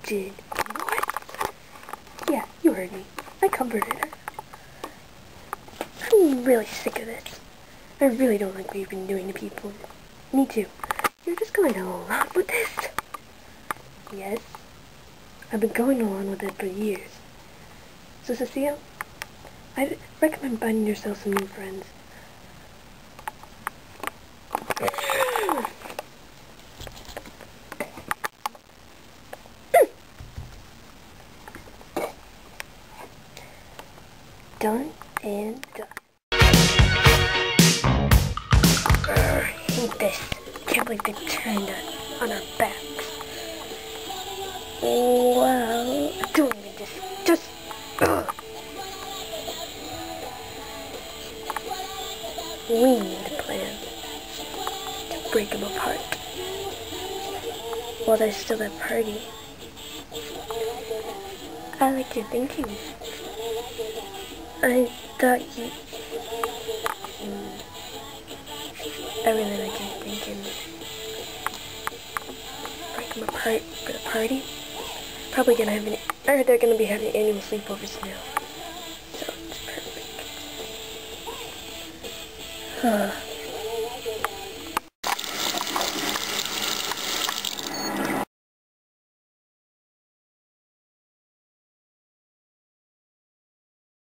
did. What? Yeah, you heard me. I comforted her. I'm really sick of this. I really don't like what you've been doing to people. Me too. You're just going along with this. Yes. I've been going along with it for years. So, Cecile, I'd recommend finding yourself some new friends. Done and done. I hate this. Can't believe they turned on our backs. Well, don't even just. We need a plan to break them apart while there's still that party. I like your thinking. I thought you... I really like your thinking. Break them apart for the party? Probably gonna have or they're gonna be having annual sleepovers now. So it's perfect.